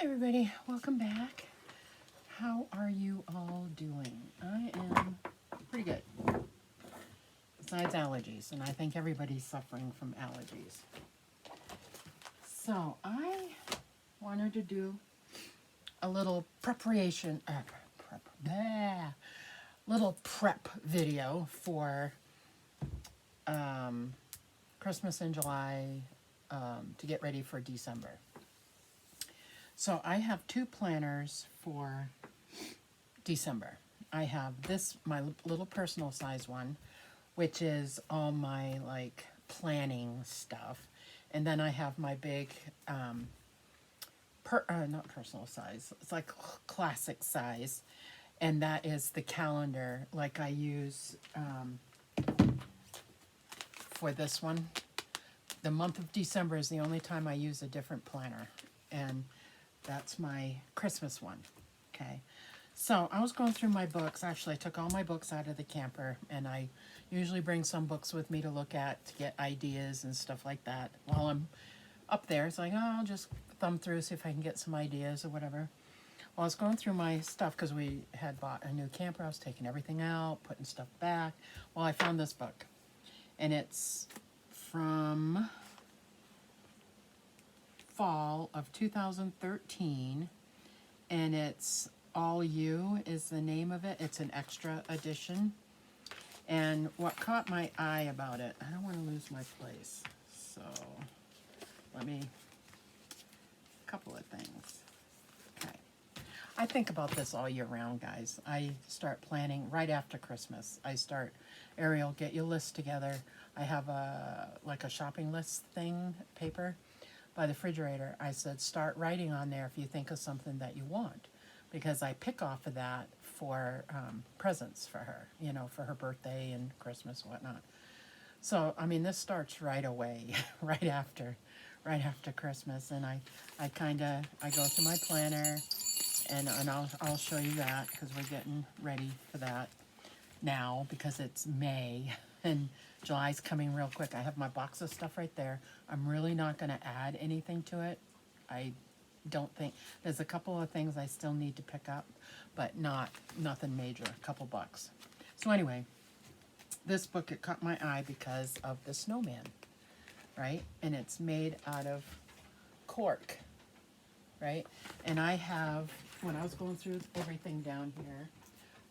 Hi everybody, welcome back. How are you all doing? I am pretty good, besides allergies, and I think everybody's suffering from allergies. So I wanted to do a little little prep video for Christmas in July, to get ready for December. So I have two planners for December. I have this, my little personal size one, which is all my like planning stuff. And then I have my big, not personal size, it's like classic size. And that is the calendar like I use for this one. The month of December is the only time I use a different planner. And that's my Christmas one, okay? So I was going through my books. Actually, I took all my books out of the camper, and I usually bring some books with me to look at, to get ideas and stuff like that. While I'm up there, it's like, oh, I'll just thumb through, see if I can get some ideas or whatever. Well, I was going through my stuff because we had bought a new camper. I was taking everything out, putting stuff back. Well, I found this book, and it's from fall of 2013, and it's All You is the name of it. It's an extra edition. And what caught my eye about it, I don't want to lose my place, so a couple of things. Okay. I think about this all year round, guys. I start planning right after Christmas. Ariel, get your list together. I have like a shopping list thing, paper, by the refrigerator. I said, start writing on there if you think of something that you want, because I pick off of that for presents for her, for her birthday and Christmas and whatnot. So, I mean, this starts right away, right after Christmas, and I go through my planner, and I'll show you that, because we're getting ready for that now, because it's May, and July's coming real quick. I have my box of stuff right there. I'm really not going to add anything to it. I don't think, there's a couple of things I still need to pick up, but nothing major, a couple bucks. So anyway, this book, it caught my eye because of the snowman, right? And it's made out of cork, right? And I have, when I was going through everything down here,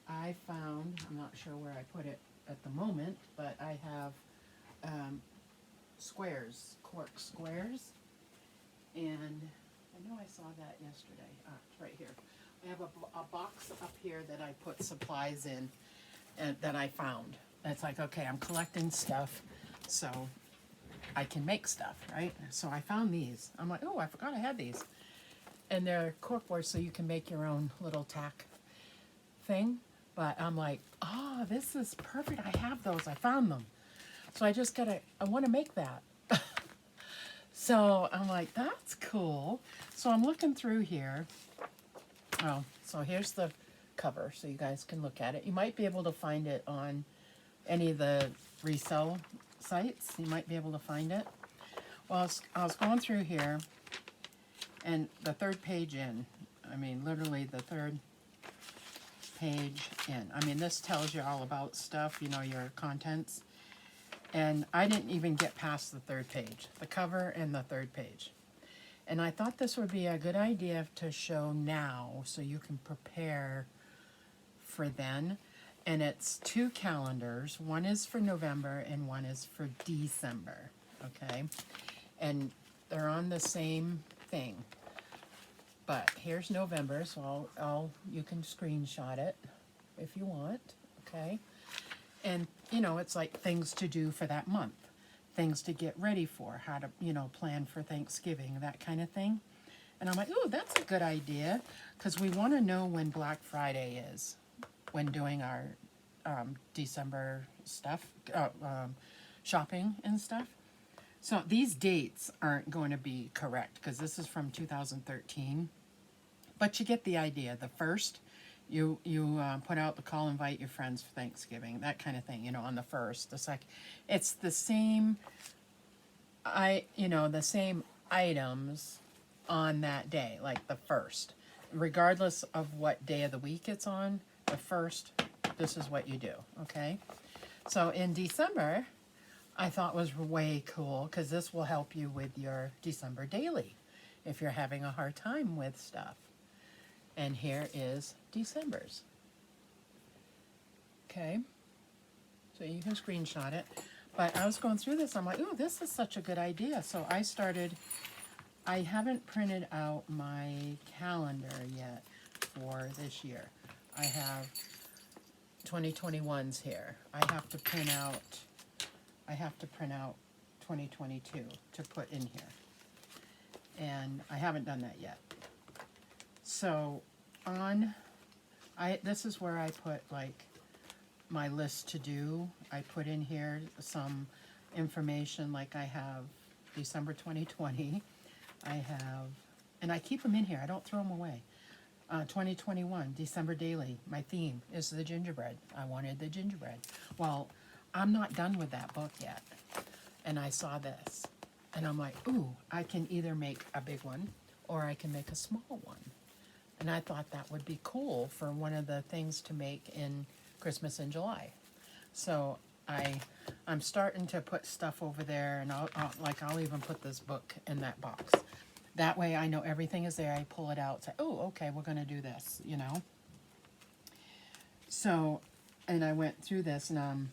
I found, I'm not sure where I put it at the moment, but I have squares, cork squares, and I know I saw that yesterday. It's right here. I have a box up here that I put supplies in, and that I found. It's like, okay, I'm collecting stuff so I can make stuff, right? So I found these. I'm like, oh, I forgot I had these. And they're cork boards, so you can make your own little tack thing. But I'm like, oh, this is perfect. I have those. I found them. So I want to make that. So I'm like, that's cool. So I'm looking through here. Oh, so here's the cover, so you guys can look at it. You might be able to find it on any of the resale sites. You might be able to find it. Well, I was going through here, and the third page in, I mean, literally the third page in. I mean, this tells you all about stuff, your contents. And I didn't even get past the third page, the cover and the third page. And I thought this would be a good idea to show now, so you can prepare for then. And it's two calendars. One is for November and one is for December, okay? And they're on the same thing. But here's November, so you can screenshot it if you want, okay? And, it's like things to do for that month, things to get ready for, how to, plan for Thanksgiving, that kind of thing. And I'm like, ooh, that's a good idea, because we want to know when Black Friday is when doing our December stuff, shopping and stuff. So these dates aren't going to be correct, because this is from 2013. But you get the idea. The first, you put out the call, invite your friends for Thanksgiving, that kind of thing, on the first. The second, it's the same, the same items on that day, like the 1st. Regardless of what day of the week it's on, the 1st, this is what you do, okay? So in December, I thought was way cool because this will help you with your December daily if you're having a hard time with stuff. And here is December's. Okay, so you can screenshot it. But I was going through this, I'm like, ooh, this is such a good idea. So I haven't printed out my calendar yet for this year. I have 2021's here. I have to print out 2022 to put in here. And I haven't done that yet. So this is where I put like my list to do. I put in here some information, like I have December 2020. I have, and I keep them in here. I don't throw them away. 2021, December daily. My theme is the gingerbread. I wanted the gingerbread. Well, I'm not done with that book yet. And I saw this. And I'm like, ooh, I can either make a big one or I can make a small one. And I thought that would be cool for one of the things to make in Christmas in July. So I'm starting to put stuff over there, and I'll even put this book in that box. That way I know everything is there. I pull it out, say, oh, okay, we're going to do this, you know. So, and I went through this, and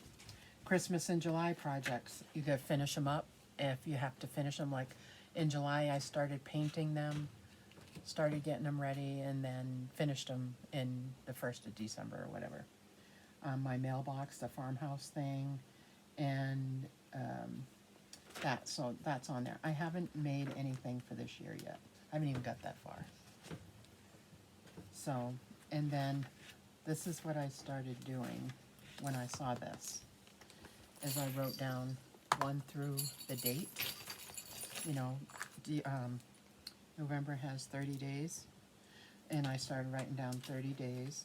Christmas in July projects, you gotta finish them up if you have to finish them. Like in July, I started painting them, started getting them ready, and then finished them in the 1st of December or whatever. My mailbox, the farmhouse thing, and so that's on there. I haven't made anything for this year yet. I haven't even got that far. So, and then this is what I started doing when I saw this, is I wrote down 1 through the date. You know, November has 30 days, and I started writing down 30 days,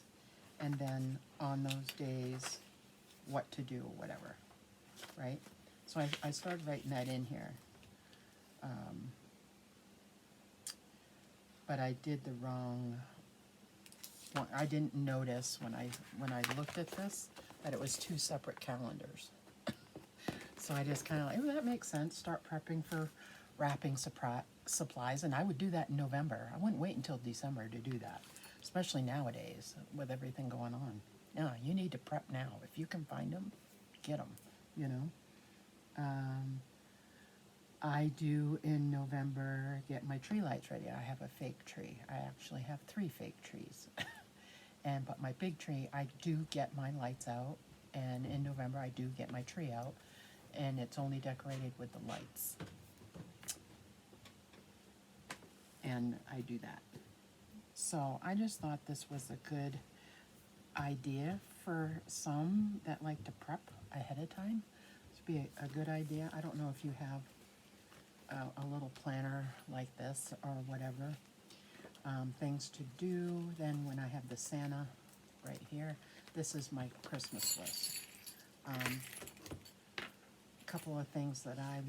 and then on those days, what to do, whatever, right? So I started writing that in here. But I did the wrong one. I didn't notice when I looked at this that it was 2 separate calendars. So I just kind of like, oh, that makes sense. Start prepping for wrapping supplies, and I would do that in November. I wouldn't wait until December to do that, especially nowadays with everything going on. No, you need to prep now. If you can find them, get them, you know. I do in November get my tree lights ready. I have a fake tree. I actually have 3 fake trees. But my big tree, I do get my lights out, and in November I do get my tree out, and it's only decorated with the lights. And I do that. So I just thought this was a good idea for some that like to prep ahead of time. This would be a good idea. I don't know if you have a little planner like this or whatever. Things to do. Then when I have the Santa right here, this is my Christmas list. A couple of things that I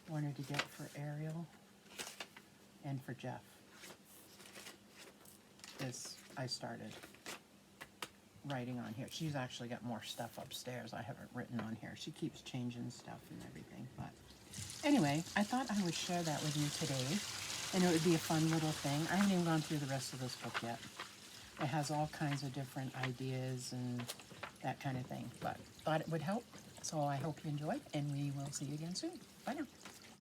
wanted to get for Ariel and for Jeff. I started writing on here. She's actually got more stuff upstairs I haven't written on here. She keeps changing stuff and everything. But anyway, I thought I would share that with you today, and it would be a fun little thing. I haven't even gone through the rest of this book yet. It has all kinds of different ideas and that kind of thing, but thought it would help. So I hope you enjoyed, and we will see you again soon. Bye now.